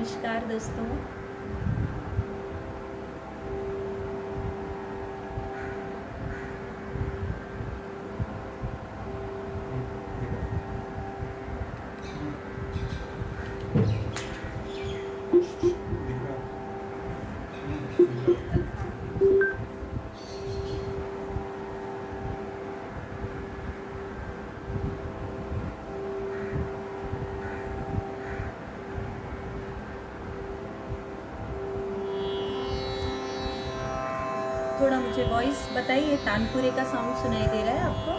नमस्कार दोस्तों। थोड़ा मुझे वॉइस बताइए, तानपुरे का साउंड सुनाई दे रहा है आपको?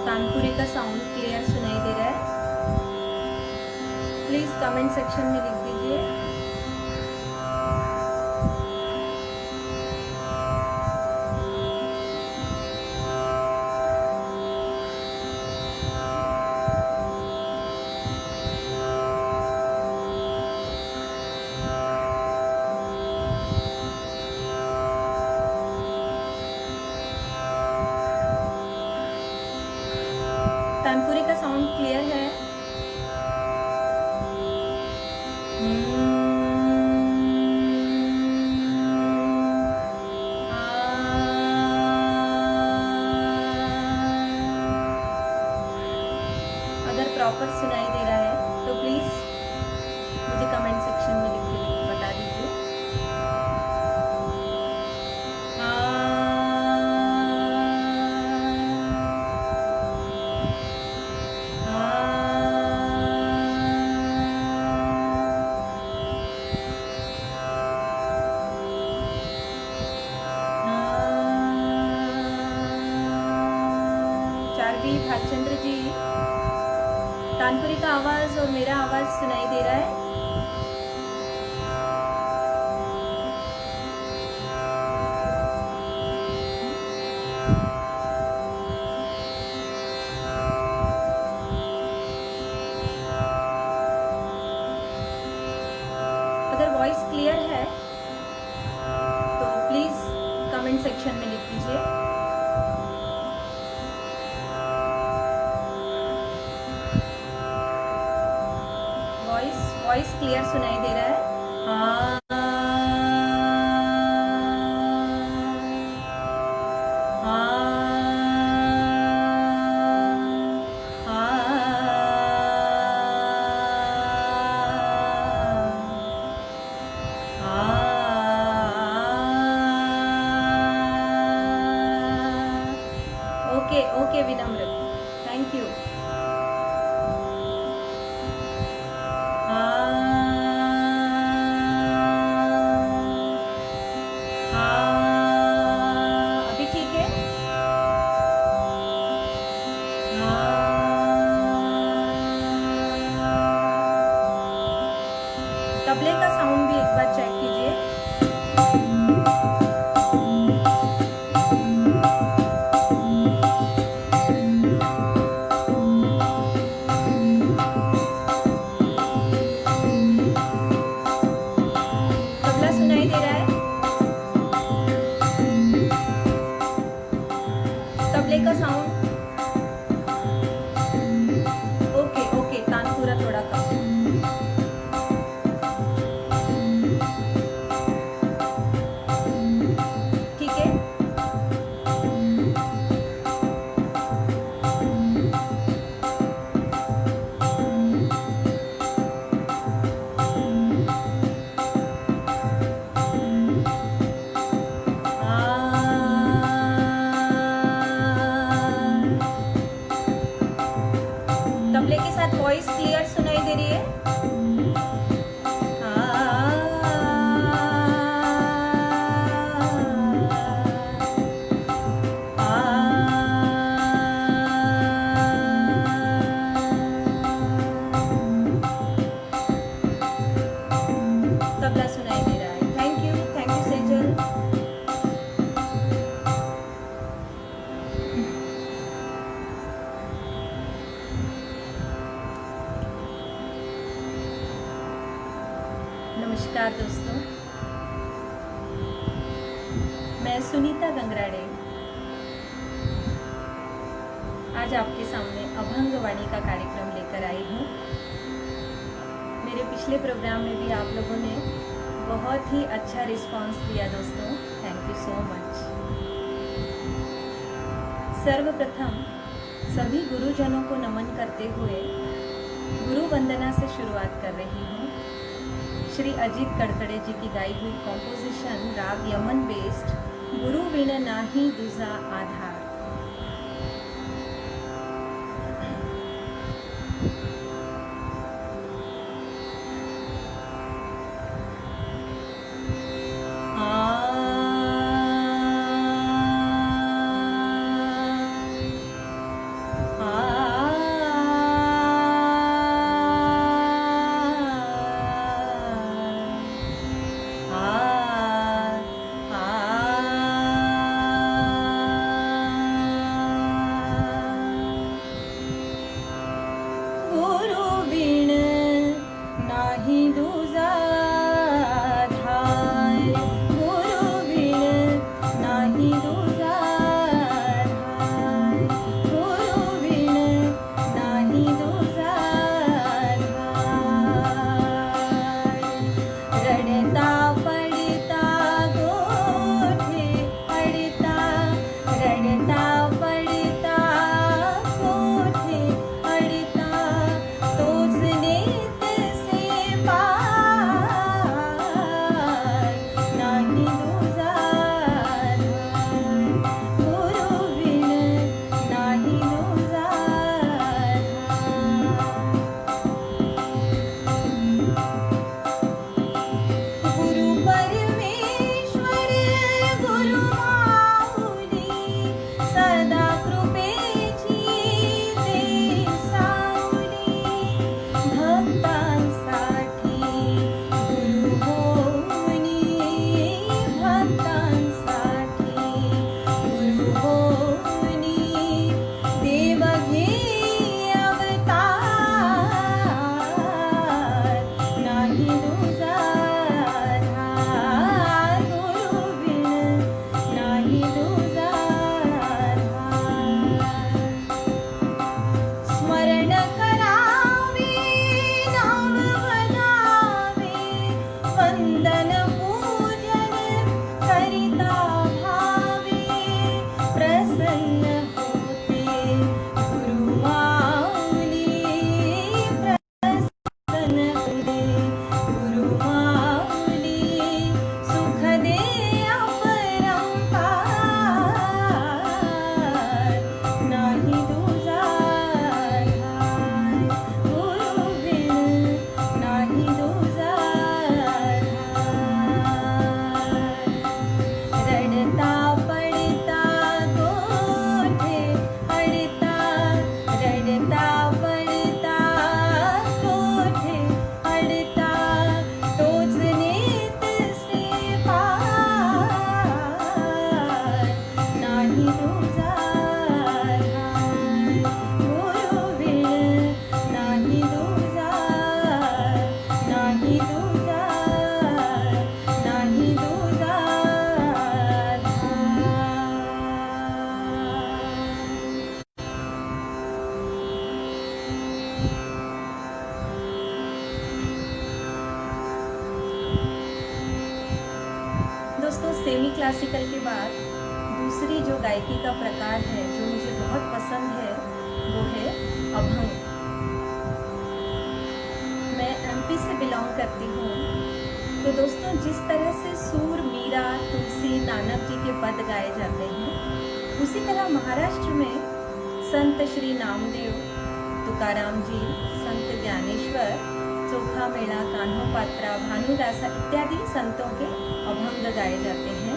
तानपुरे का साउंड क्लियर सुनाई दे रहा है? प्लीज कमेंट सेक्शन में लिख दीजिए। तानपुरे का साउंड क्लियर है? अगर प्रॉपर सुनाई दे रहा है तो प्लीज मुझे कमेंट सेक्शन में लिख के बता दीजिए। चारवी भालचंद्र जी, तानपुरी का आवाज और मेरा आवाज सुनाई दे रहा है? अगर वॉइस क्लियर है तो प्लीज कमेंट सेक्शन में लिख दीजिए। वॉइस क्लियर सुनाई दे रहा है? हाँ ओके ओके विनम्र, थैंक यू। अभी ठीक है? तबले का साउंड भी एक बार चेक कीजिए। तबला सुनाई दे रहा है? तबले का साउंड ओके ओके, तानपुरा थोड़ा कम। नमस्कार दोस्तों, मैं सुनीता गंगराड़े आज आपके सामने अभंग वाणी का कार्यक्रम लेकर आई हूँ। मेरे पिछले प्रोग्राम में भी आप लोगों ने बहुत ही अच्छा रिस्पांस दिया दोस्तों, थैंक यू सो मच। सर्वप्रथम सभी गुरुजनों को नमन करते हुए गुरु वंदना से शुरुआत कर रही हूँ। श्री अजीत कड़कड़े जी की गाई हुई कॉम्पोजिशन राग यमन बेस्ड गुरु बिन नाही दूजा आधार। दोस्तों, सेमी क्लासिकल के बाद दूसरी जो गायकी का प्रकार है जो मुझे बहुत पसंद है वो है अभंग। मैं एमपी से बिलोंग करती हूँ, तो दोस्तों जिस तरह से सूर, मीरा, तुलसी, नानक जी के पद गाए जाते हैं, उसी तरह महाराष्ट्र में संत श्री नामदेव, तुकाराम जी, संत ज्ञानेश्वर, चोखा मेला, कान्होपात्रा, भानुदासा इत्यादि संतों के अभंग गाए जाते हैं,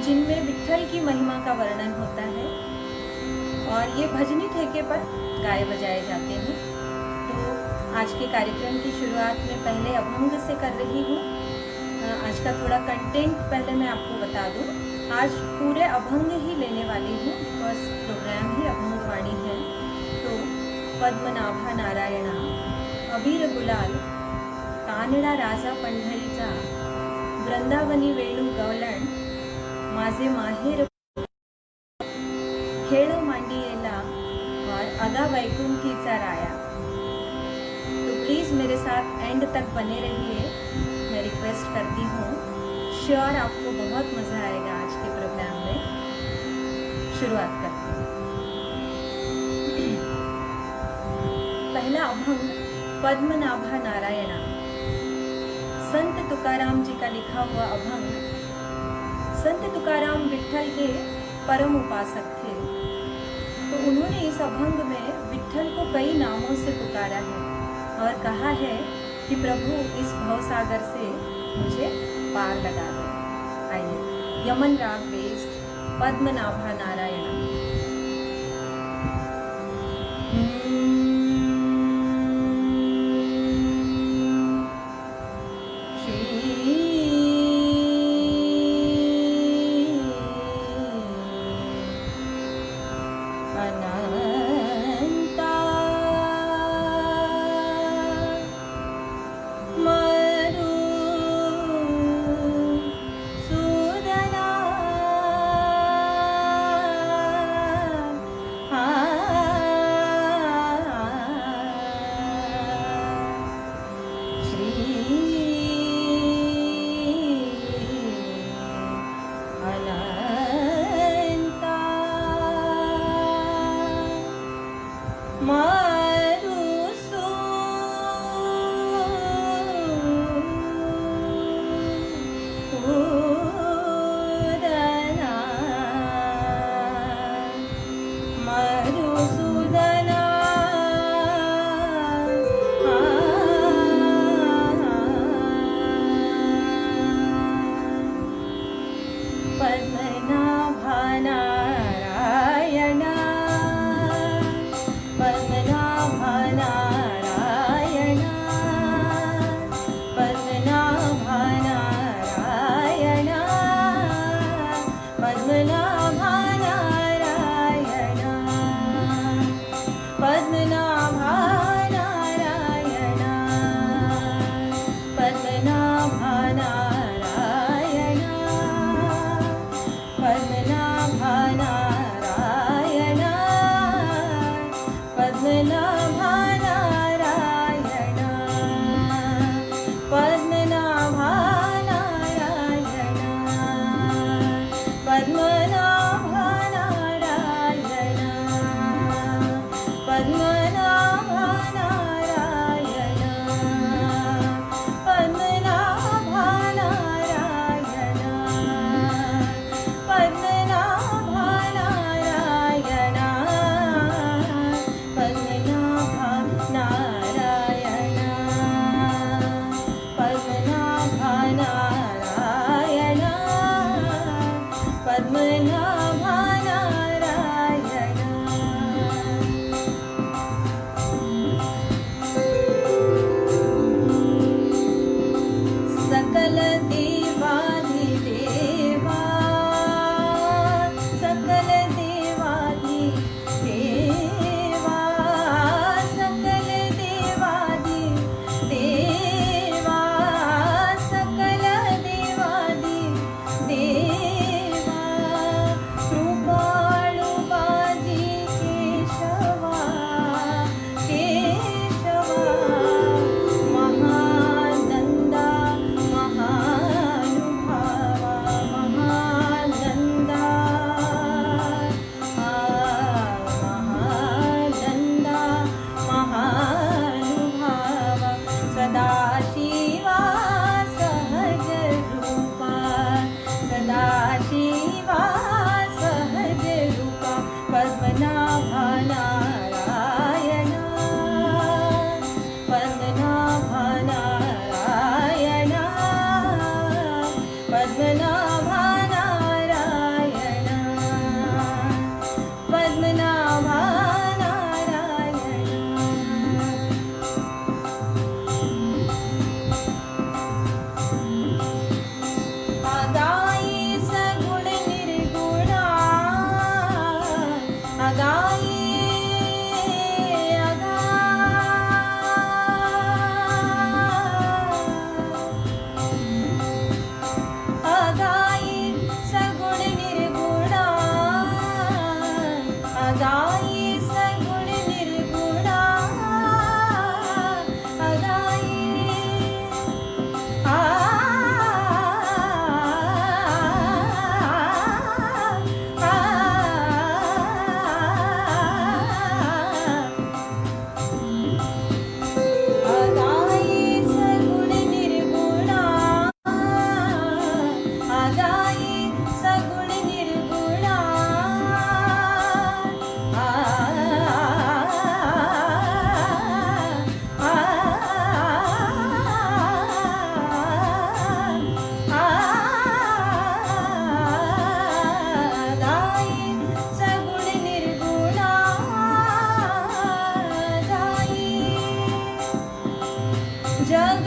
जिनमें विट्ठल की महिमा का वर्णन होता है और ये भजनी ठेके पर गाए बजाए जाते हैं। तो आज के कार्यक्रम की शुरुआत में पहले अभंग से कर रही हूँ। आज का थोड़ा कंटेंट पहले मैं आपको बता दूँ। आज पूरे अभंग ही लेने वाली हूँ, बिकॉज प्रोग्राम ही अभंग वाणी है। तो पद्मनाभा नारायणा, अबीर गुलाल, कान कानडा राजा पंढरीचा वृंदावनी वेणू गवळण माझे माहेर खेळ मांडियेला और अगा वैकुंठीचा राया। तो प्लीज मेरे साथ एंड तक बने रहिए, मैं रिक्वेस्ट करती हूँ। श्योर आपको बहुत मजा आएगा आज के प्रोग्राम में। शुरुआत करते हैं। पहला अभंग पद्मनाभा नारायणा, संत तुकाराम जी का लिखा हुआ अभंग। संत तुकाराम विट्ठल के परम उपासक थे, तो उन्होंने इस अभंग में विट्ठल को कई नामों से पुकारा है और कहा है कि प्रभु इस भवसागर से मुझे पार लगा दो। आइए यमन राग बेस्ड पद्मनाभा नारायणा।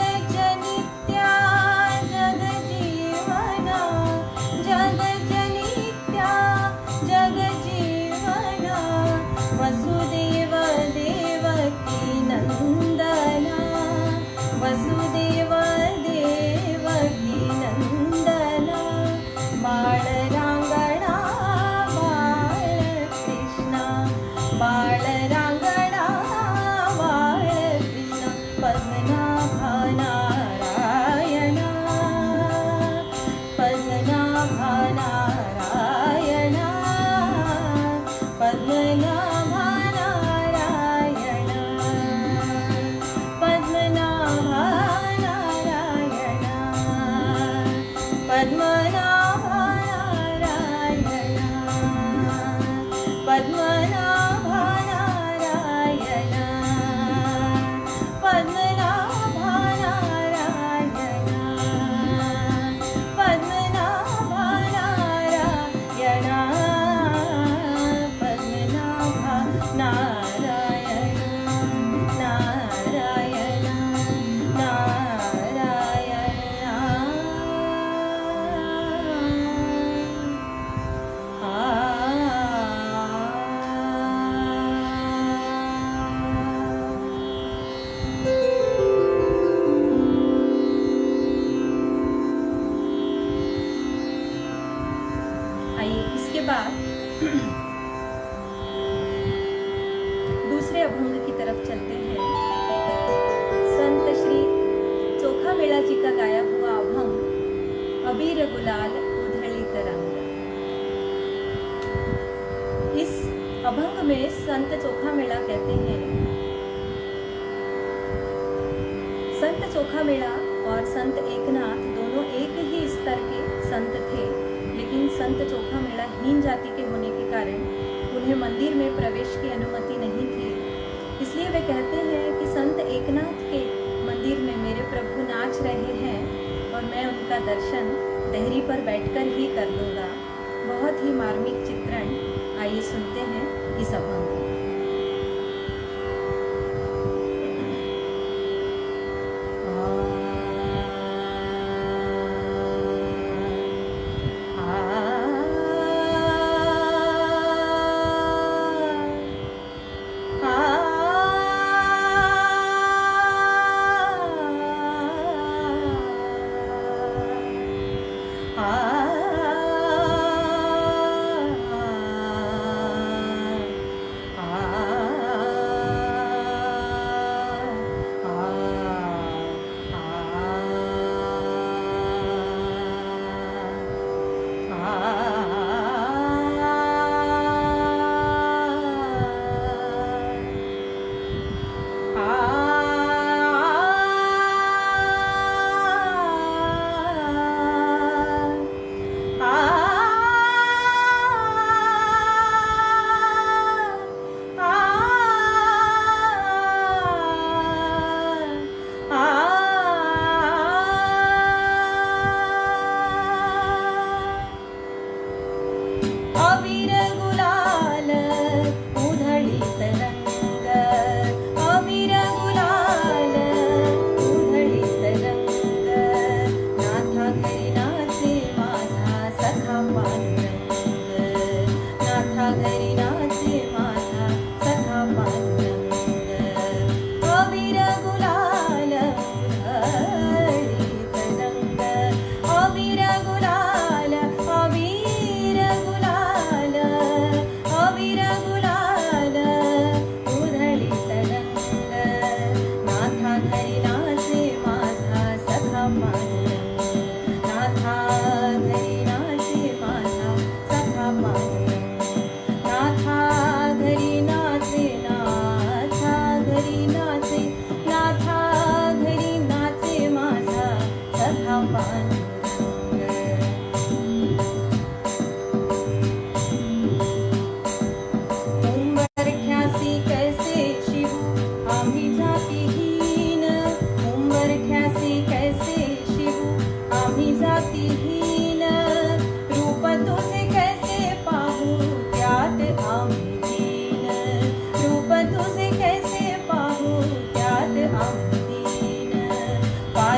जगज्जनित्या जगजीवना जगज्जनित्या जगजीवना वसुदेव देवकी नंदना वसुदेव देवकी नंदना बाळरांगणा बाळकृष्णा बाळरांगणा बाळकृष्णा पद्मनाभा नारायणा पद्मनाभा नारायणा पद्मनाभा नारायणा पद्मनाभा नारायणा पद्मनाभा नारायणा पद्मनाभा नारायणा पद्मनाभा नारायणा पद्मनाभा नारायणा पद्मनाभा नारायणा नारायणा नारायणा आइए इसके बाद दूसरे अभंग की तरफ चलते हैं। संत श्री चोखामेला जी का गाया हुआ अभंग अबीर गुलाल उधळी तरंग। इस अभंग में संत चोखामेला कहते हैं, संत चोखामेला और संत एकनाथ दोनों एक ही स्तर के संत थे, लेकिन संत चोखामेला हीन जाति के होने के कारण उन्हें मंदिर में प्रवेश की अनुमति नहीं थी। इसलिए वे कहते हैं कि संत एकनाथ के मंदिर में मेरे प्रभु नाच रहे हैं और मैं उनका दर्शन देहरी पर बैठकर ही कर दूंगा। बहुत ही मार्मिक चित्रण। आइए सुनते हैं इस अभंग को।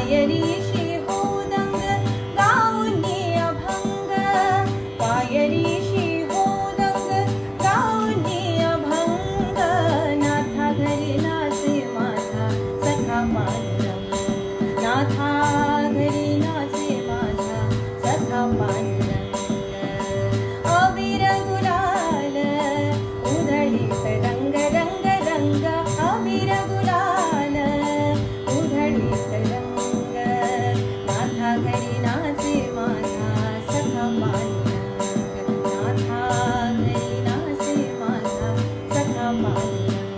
पायरीशी होदंग गाऊनी अभंग, पायरीशी होदंग गाऊनी अभंग, नाथा घरी नाचे माझा सखा पांडुरंग, नाथा घरी नाचे माझा सखा पांडुरंग, अबीर गुलाल उधळीत रंग रंग रंग, अबीर गुलाल उधळीत रंग, नाथा घरी नाचे माझा सखा पांडुरंग, नाथा घरी नाचे माझा सखा पांडुरंग,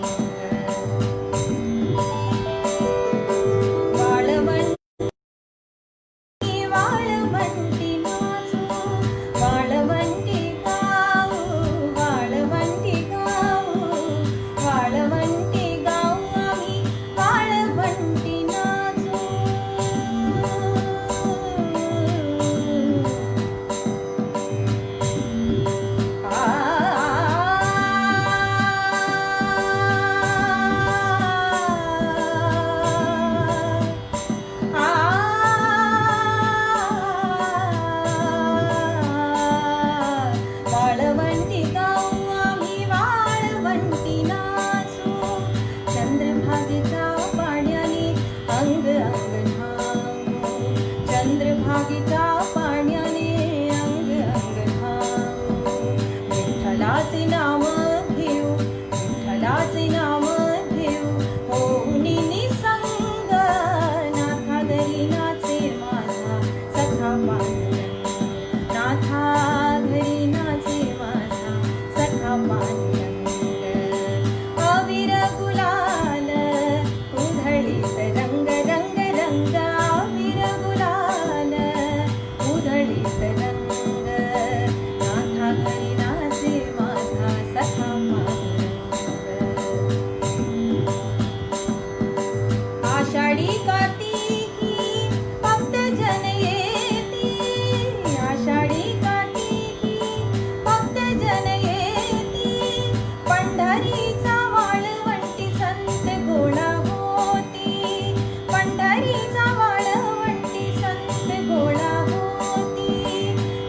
वाळवंटी नाचू, वाळवंटी गाऊ, वाळवंटी गाऊ, वाळवंटी गाऊ आम्ही वाळवंटी नाचू, वाळवंटी गाऊ आम्ही वाळवंटी नाचू, चंद्रभागेच्या पाण्याने अंग अंग न्हाऊ, चंद्रभागेच्या पाण्याने अंग अंग न्हाऊ, विठ्ठलाचे नाव घेऊ, विठ्ठलाचे नाव घेऊ, होऊनी निसंग, नाथा घरी नाचे माझा सखा पांडुरंग, नाथा घरी नाचे माझा सखा पांडुरंग, अबीर गुलाल उधळीत रंग रंग रंग, अबीर गुलाल उधळीत रंग, नाथा घरी नाचे माझा सखा पांडुरंग, आषाढी कार्तिकी भक्त जन येती, आषाढी कार्तिकी भक्त जन येती, पंढरीचा वाळवंटी संत गोळा होती, पंढरीचा वाळवंटी संत गोळा होती,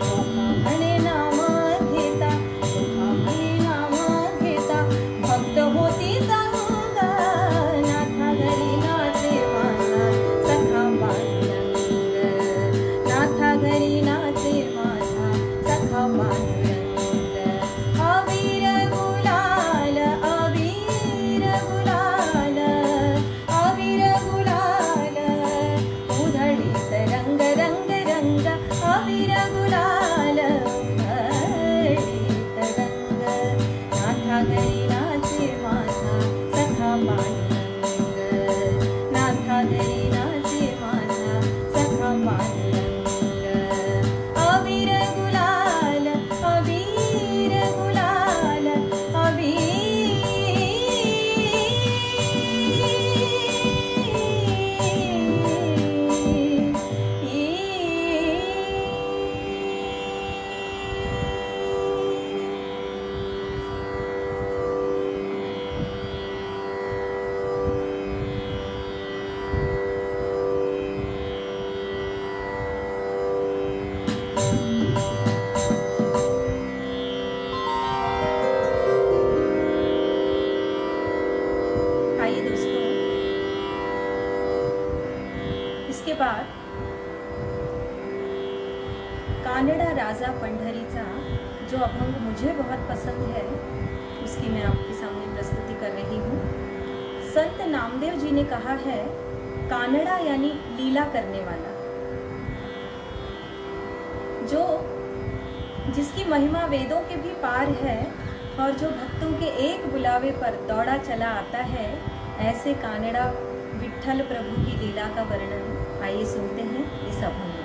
सोखा म्हणे नाम घेता, सोखा म्हणे नाम घेता, भक्त होती दंग, नाथा घरी नाचे माझा सखा पांडुरंग, नाथा घरी नाचे माझा सखा पांडुरंग, अबीर गुलाल, अबीर गुलाल, अबीर गुलाल उधळीत रंग रंग रंग, अबीर गुलाल उधळीत रंग, नाथा घरी नाचे माझा सखा पांडुरंग, नाथा घरी नाचे माझा सखा पांडुरंग, अबीर गुलाल, अबीर गुलाल, आइए दोस्तों, इसके बाद कानड़ा राजा पंढरीचा जो अभंग मुझे बहुत पसंद है उसकी मैं आपके सामने प्रस्तुति कर रही हूँ। संत नामदेव जी ने कहा है, कानड़ा यानी लीला करने वाला, जो जिसकी महिमा वेदों के भी पार है और जो भक्तों के एक बुलावे पर दौड़ा चला आता है, ऐसे कानड़ा विठ्ठल प्रभु की लीला का वर्णन आइए सुनते हैं इस अभंग में।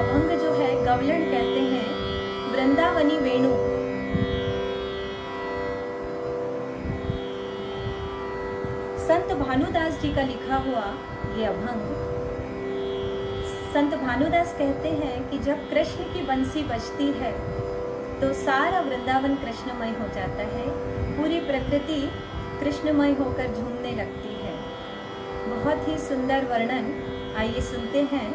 अभंग जो है गवलण कहते हैं, वृंदावनी वेणु। संत भानुदास जी का लिखा हुआ ये अभंग। संत भानुदास कहते हैं कि जब कृष्ण की बंसी बजती है तो सारा वृंदावन कृष्णमय हो जाता है, पूरी प्रकृति कृष्णमय होकर झूमने लगती है। बहुत ही सुंदर वर्णन, आइए सुनते हैं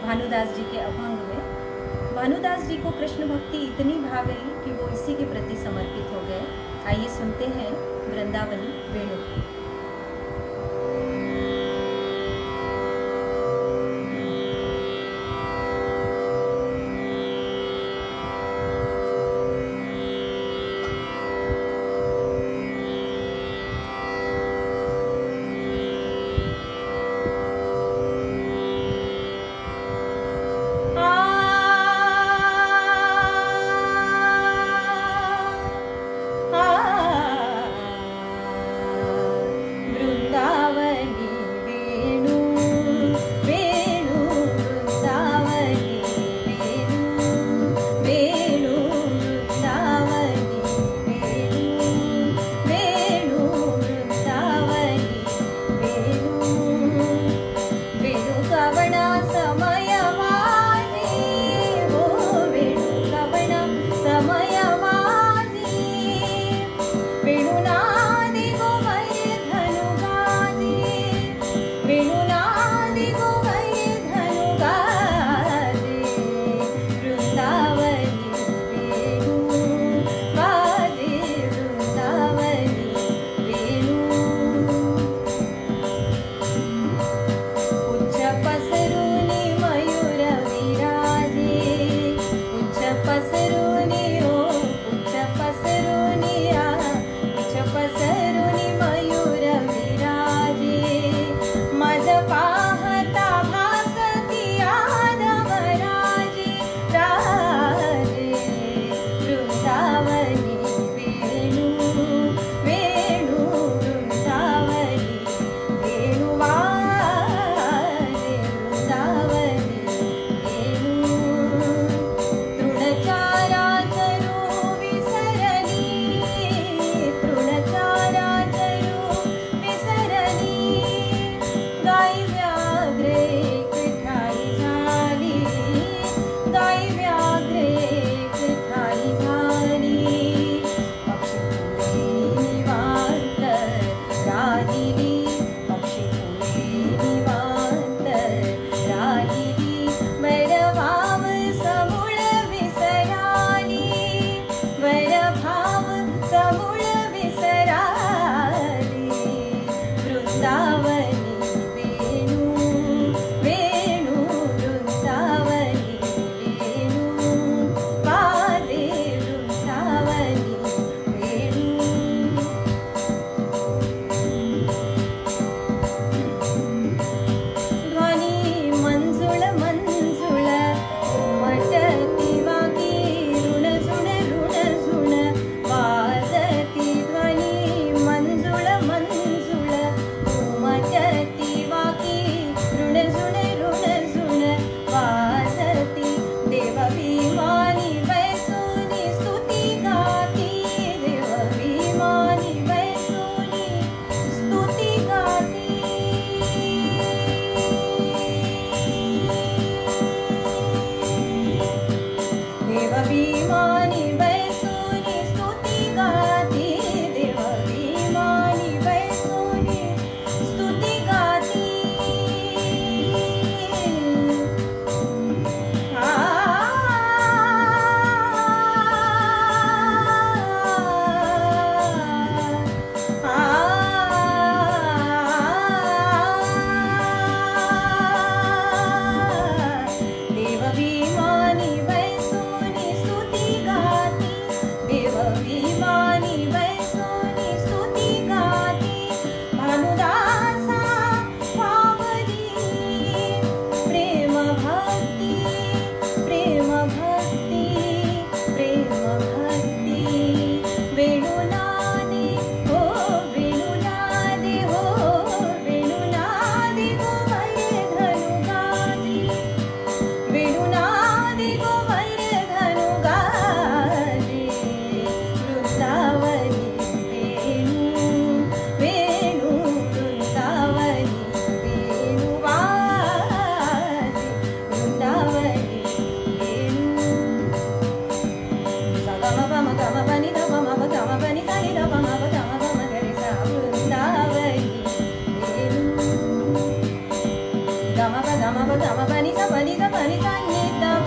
भानुदास जी के अभंग में। भानुदास जी को कृष्ण भक्ति इतनी भा गई कि वो इसी के प्रति समर्पित हो गए। आइए सुनते हैं वृंदावनी वेणु।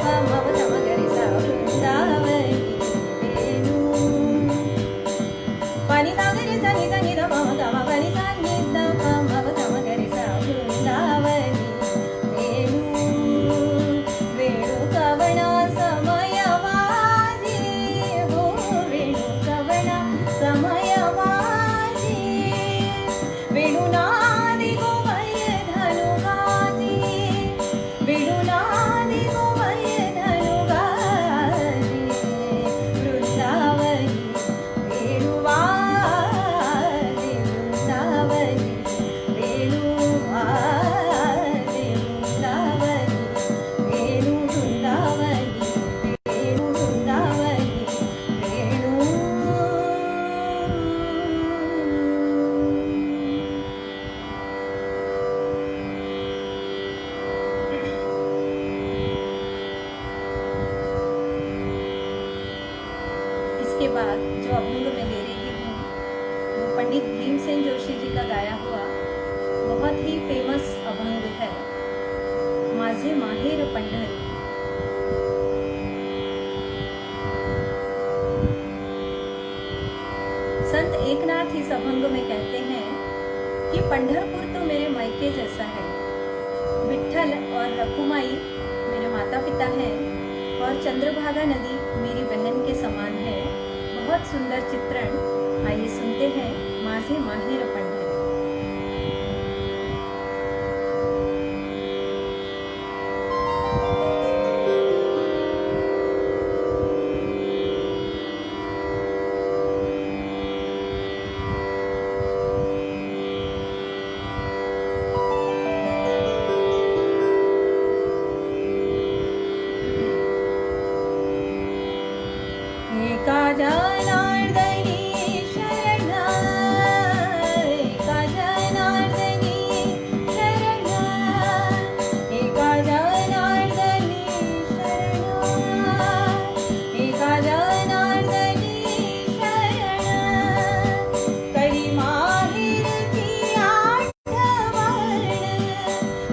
प म ग ग म ग रे सा वृंदावनी वेणू पानी सा ग रे सा नि ध म ग म प नि सा नि ध प म ग म ग रे सा वृंदावनी वेणू वेणू कवना समय वाजी हो वेणू कवना समय वाजी वेणुनादी गोमय धनु गाजी वेणुनादी गोमय धनु गाजी वृंदावनी वेणुवादी वृंदावनी वेणुवादी वृंदावनी वेणु वृंदावनी वेणु वृंदावनी वेणु इसके बाद जो अभंग मैं ले रही हूँ वो पंडित भीमसेन जोशी जी का गाया हुआ बहुत ही फेमस अभंग है, माझे माहेर पंढरी। संत एकनाथ इस अभंग में कहते हैं कि पंढरपुर तो मेरे मायके जैसा है, विठ्ठल और रखुमाई मेरे माता पिता हैं और चंद्रभागा नदी मेरी बहन के समान है। बहुत सुंदर चित्रण। आइए सुनते हैं माझे माहेर पंढरी। एका जनार्दनी शरण एका जनार्दनी शरण एका जनार्दनी शरण एका जनार्दनी शरण करी माहेरची आठवण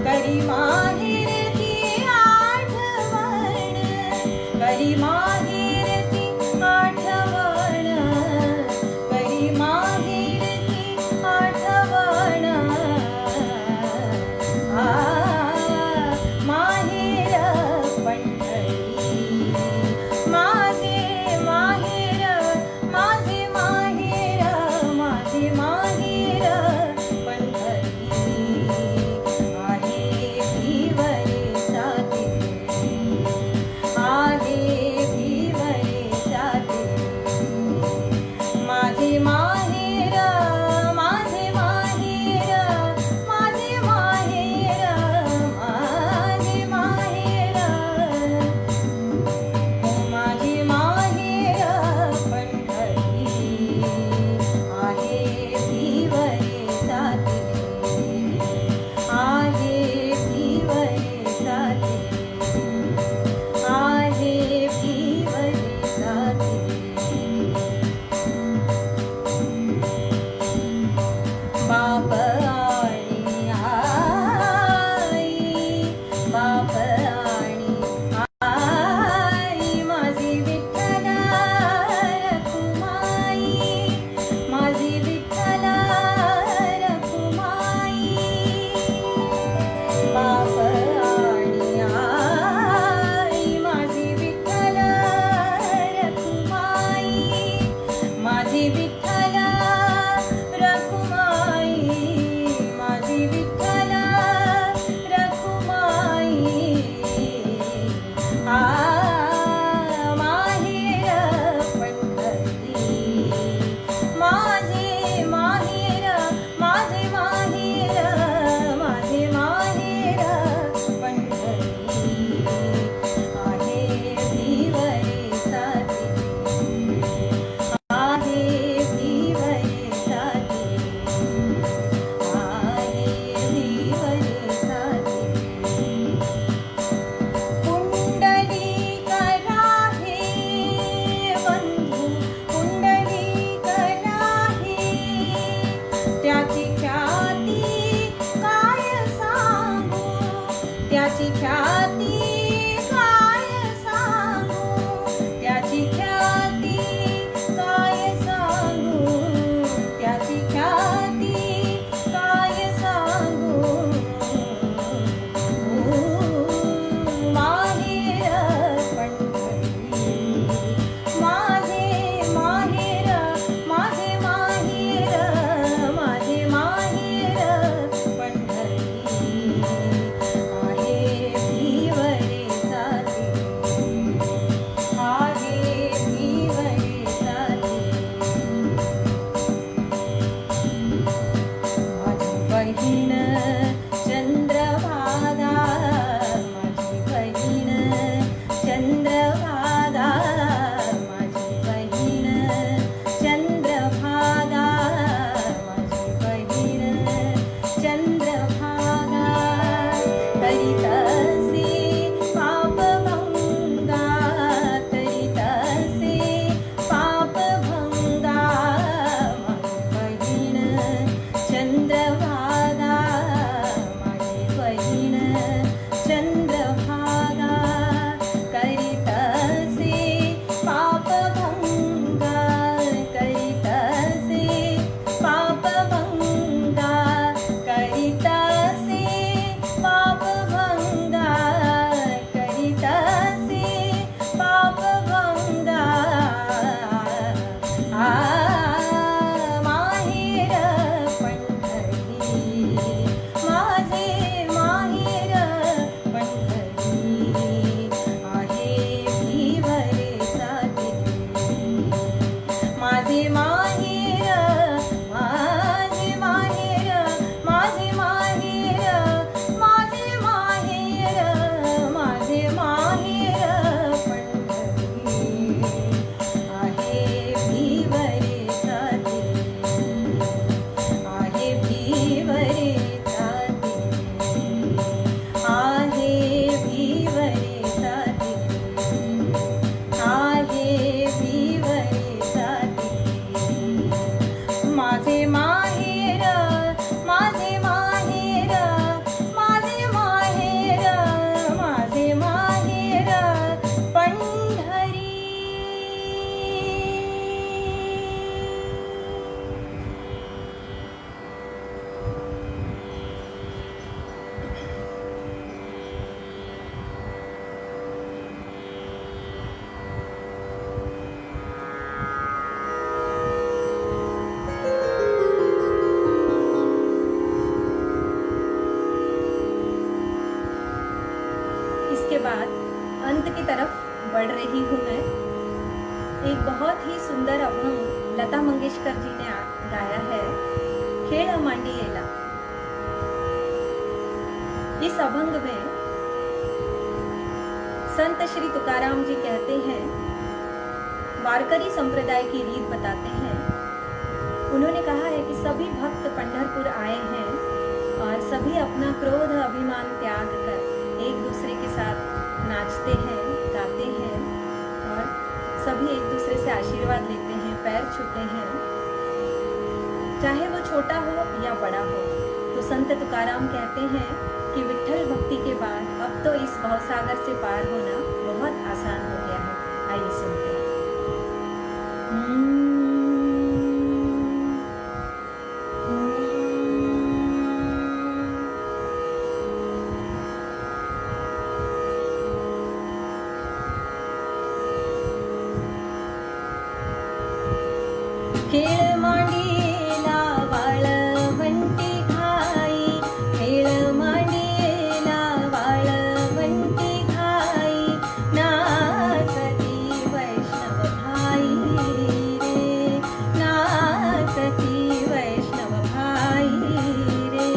करी माहेरची आठवण करी माहेरची आठवण करी माहेरची आठवण माहेर पंढरी माझे माहेर माझे माहेर माझे माहेर पंढरी आहे भिवरे साते आहे अंत की तरफ बढ़ रही हूँ मैं। एक बहुत ही सुंदर अभंग लता मंगेशकर जी ने गाया है, खेळ मांडियेला। इस अभंग में संत श्री तुकाराम जी कहते हैं, वारकरी संप्रदाय की रीत बताते हैं। उन्होंने कहा है कि सभी भक्त पंढरपुर आए हैं और सभी अपना क्रोध अभिमान त्याग कर एक दूसरे के साथ नाचते हैं, गाते हैं और सभी एक दूसरे से आशीर्वाद लेते हैं, पैर छूते हैं, चाहे वो छोटा हो या बड़ा हो। तो संत तुकाराम कहते हैं कि विठ्ठल भक्ति के बाद अब तो इस भवसागर से पार होना बहुत आसान हो गया है। आइए सुनते हैं। खेळ मांडियेला वाळवंटी घाई, खेळ मांडियेला वाळवंटी घाई, नाचती वैष्णव भाई रे, नाचती वैष्णव भाई रे।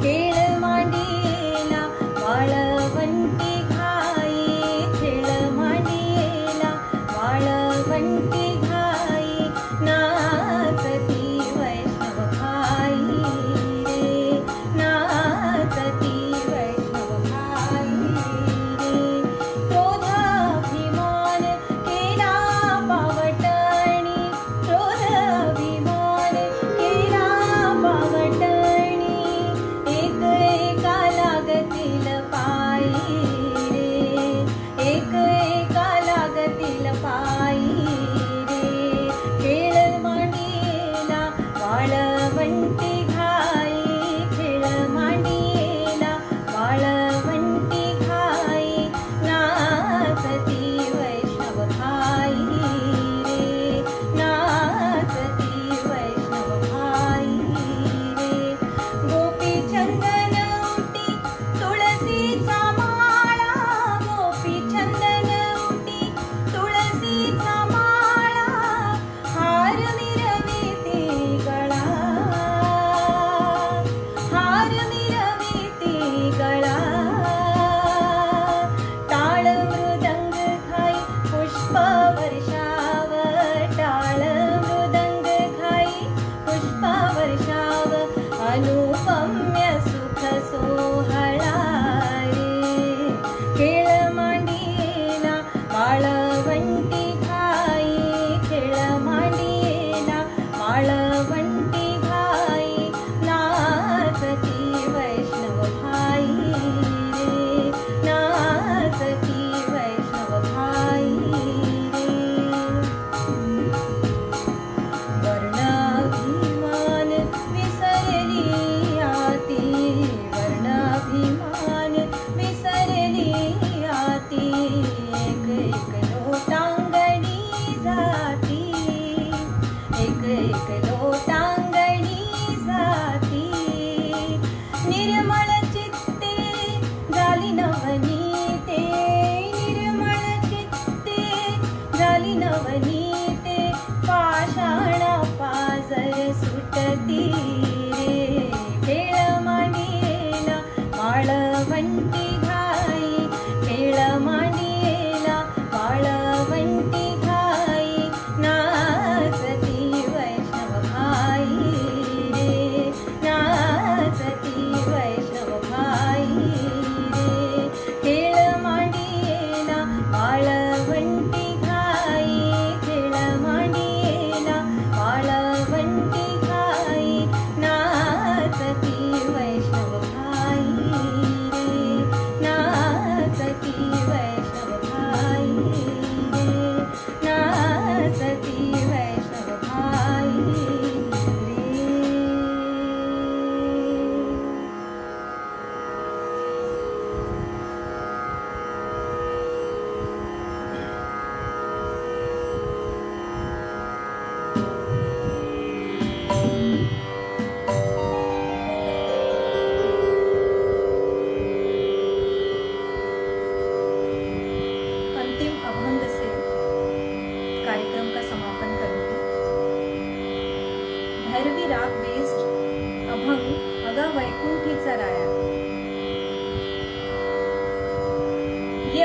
खेळ मांडियेला वाळवंटी घाई, खेळ मांडियेला वाळवंटी घाई, ना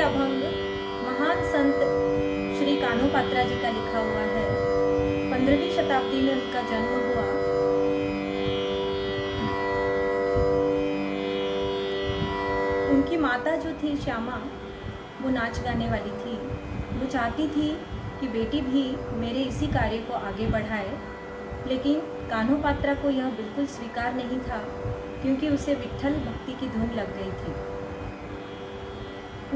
अभंग महान संत श्री कान्हो पात्रा जी का लिखा हुआ है। 15वीं शताब्दी में उनका जन्म हुआ। उनकी माता जो थी श्यामा, वो नाच गाने वाली थी। वो चाहती थी कि बेटी भी मेरे इसी कार्य को आगे बढ़ाए, लेकिन कान्हो पात्रा को यह बिल्कुल स्वीकार नहीं था, क्योंकि उसे विट्ठल भक्ति की धुन लग गई थी।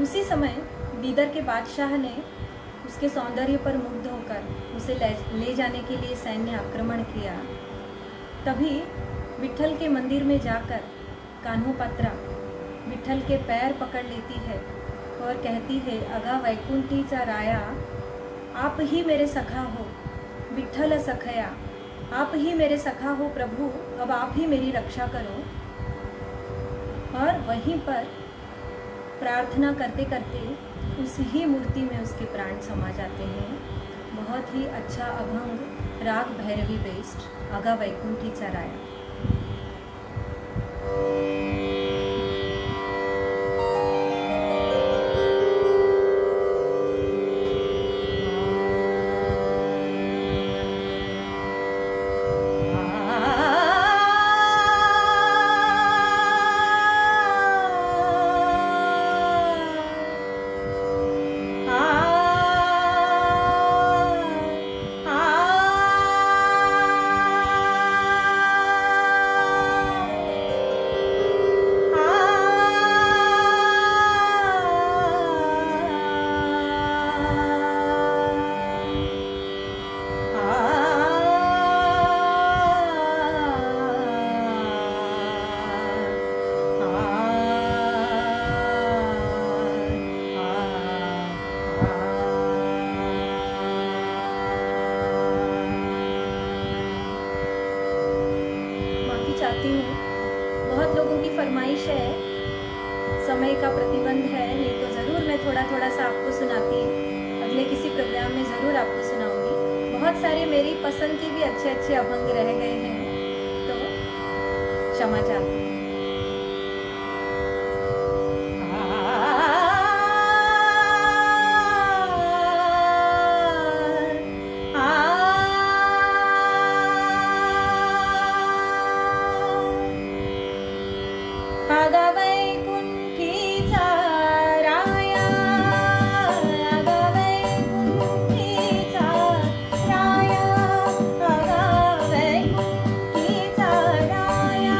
उसी समय बीदर के बादशाह ने उसके सौंदर्य पर मुग्ध होकर उसे ले जाने के लिए सैन्य आक्रमण किया। तभी विट्ठल के मंदिर में जाकर कान्हो पात्रा विट्ठल के पैर पकड़ लेती है और कहती है, अगा वैकुंठीचा राया, आप ही मेरे सखा हो, विट्ठल सखया, आप ही मेरे सखा हो प्रभु, अब आप ही मेरी रक्षा करो। और वहीं पर प्रार्थना करते करते उस ही मूर्ति में उसके प्राण समा जाते हैं। बहुत ही अच्छा अभंग, राग भैरवी बेस्ड, अगा वैकुंठीचा राया। चाहती हूँ, बहुत लोगों की फरमाइश है, समय का प्रतिबंध है, नहीं तो ज़रूर मैं थोड़ा थोड़ा सा आपको सुनाती, अगले किसी प्रोग्राम में ज़रूर आपको सुनाऊंगी। बहुत सारे मेरी पसंद के भी अच्छे अच्छे अभंग रह गए हैं, तो क्षमा चाहती हूँ। अगा वैकुंठीचा राया, अगा वैकुंठीचा राया, अगा वैकुंठीचा राया,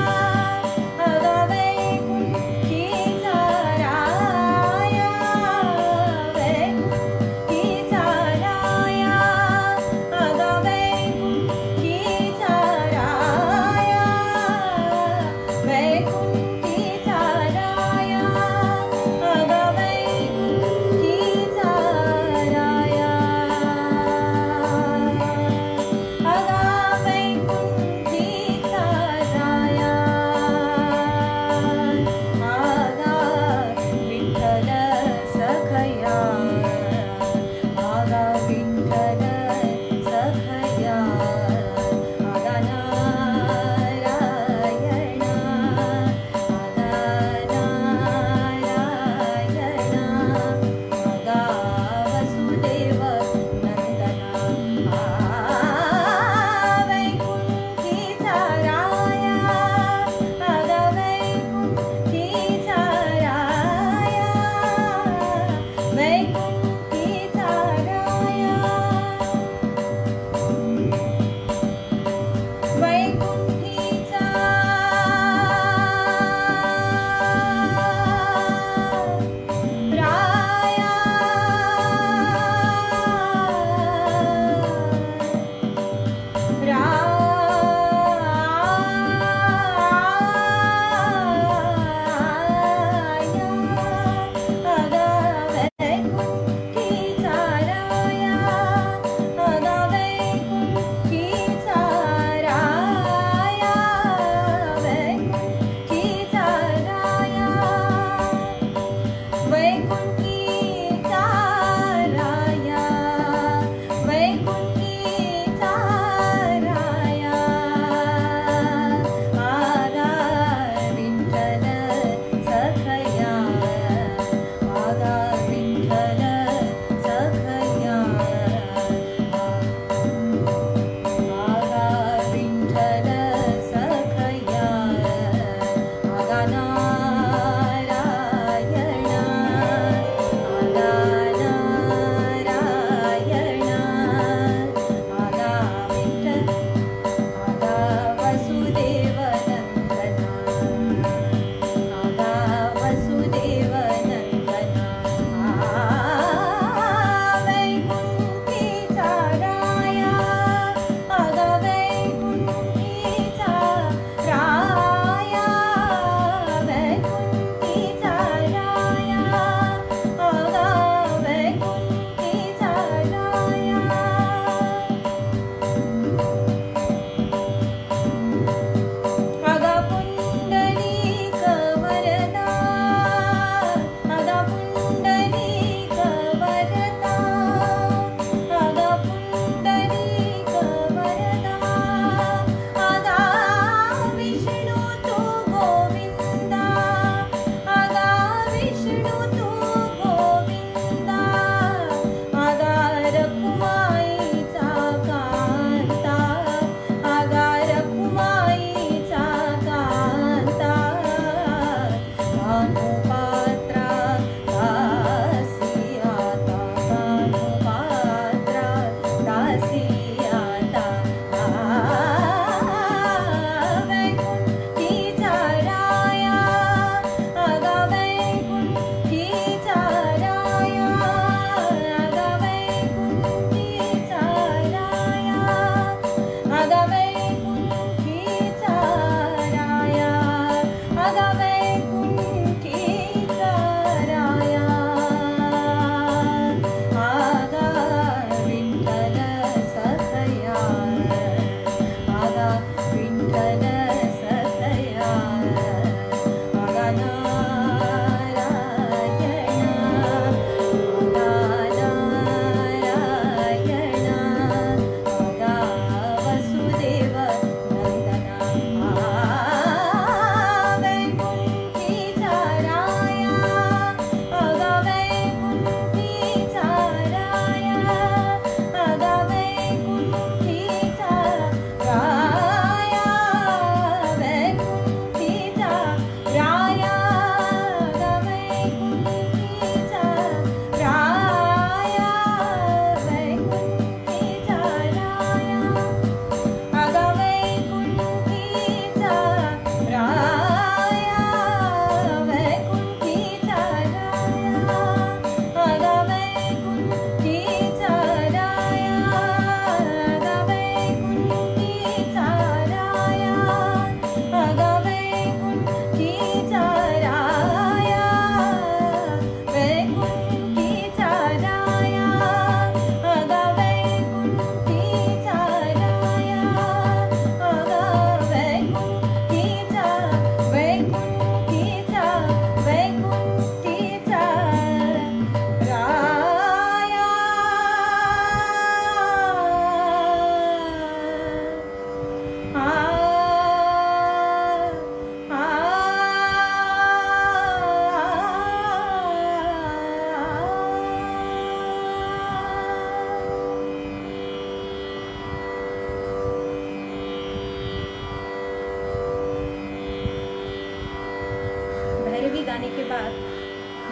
बाद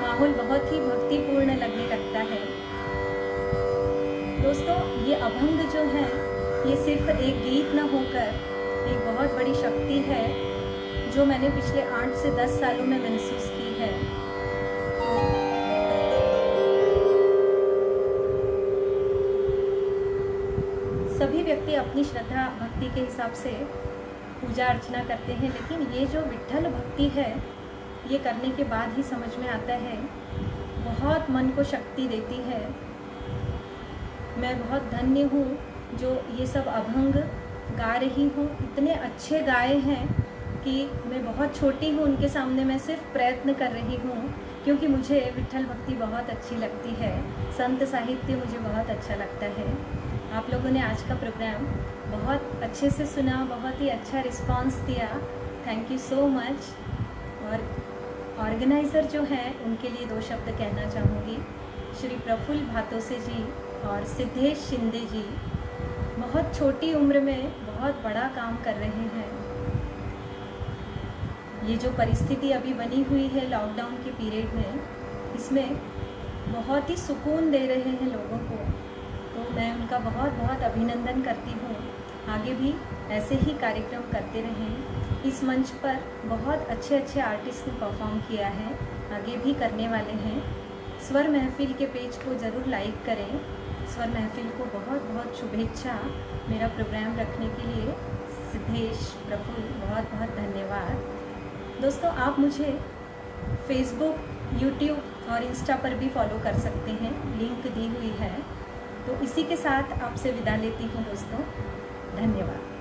माहौल बहुत ही भक्तिपूर्ण लगने लगता है। दोस्तों, ये अभंग जो है ये सिर्फ एक गीत न होकर एक बहुत बड़ी शक्ति है जो मैंने पिछले 8 से 10 सालों में महसूस की है। सभी व्यक्ति अपनी श्रद्धा भक्ति के हिसाब से पूजा अर्चना करते हैं, लेकिन ये जो विट्ठल भक्ति है ये करने के बाद ही समझ में आता है, बहुत मन को शक्ति देती है। मैं बहुत धन्य हूँ जो ये सब अभंग गा रही हूँ। इतने अच्छे गाए हैं कि मैं बहुत छोटी हूँ उनके सामने, मैं सिर्फ प्रयत्न कर रही हूँ क्योंकि मुझे विट्ठल भक्ति बहुत अच्छी लगती है, संत साहित्य मुझे बहुत अच्छा लगता है। आप लोगों ने आज का प्रोग्राम बहुत अच्छे से सुना, बहुत ही अच्छा रिस्पांस दिया, थैंक यू सो मच। और ऑर्गेनाइज़र जो हैं उनके लिए 2 शब्द कहना चाहूँगी। श्री प्रफुल्ल भातोसे जी और सिद्धेश शिंदे जी बहुत छोटी उम्र में बहुत बड़ा काम कर रहे हैं। ये जो परिस्थिति अभी बनी हुई है लॉकडाउन के पीरियड में, इसमें बहुत ही सुकून दे रहे हैं लोगों को, तो मैं उनका बहुत बहुत अभिनंदन करती हूँ। आगे भी ऐसे ही कार्यक्रम करते रहें। इस मंच पर बहुत अच्छे अच्छे आर्टिस्ट ने परफॉर्म किया है, आगे भी करने वाले हैं। स्वर महफिल के पेज को ज़रूर लाइक करें। स्वर महफिल को बहुत बहुत शुभेच्छा मेरा प्रोग्राम रखने के लिए। सिद्धेश, प्रफुल्ल, बहुत बहुत धन्यवाद। दोस्तों, आप मुझे फेसबुक, यूट्यूब और इंस्टा पर भी फॉलो कर सकते हैं, लिंक दी हुई है। तो इसी के साथ आपसे विदा लेती हूँ दोस्तों, धन्यवाद।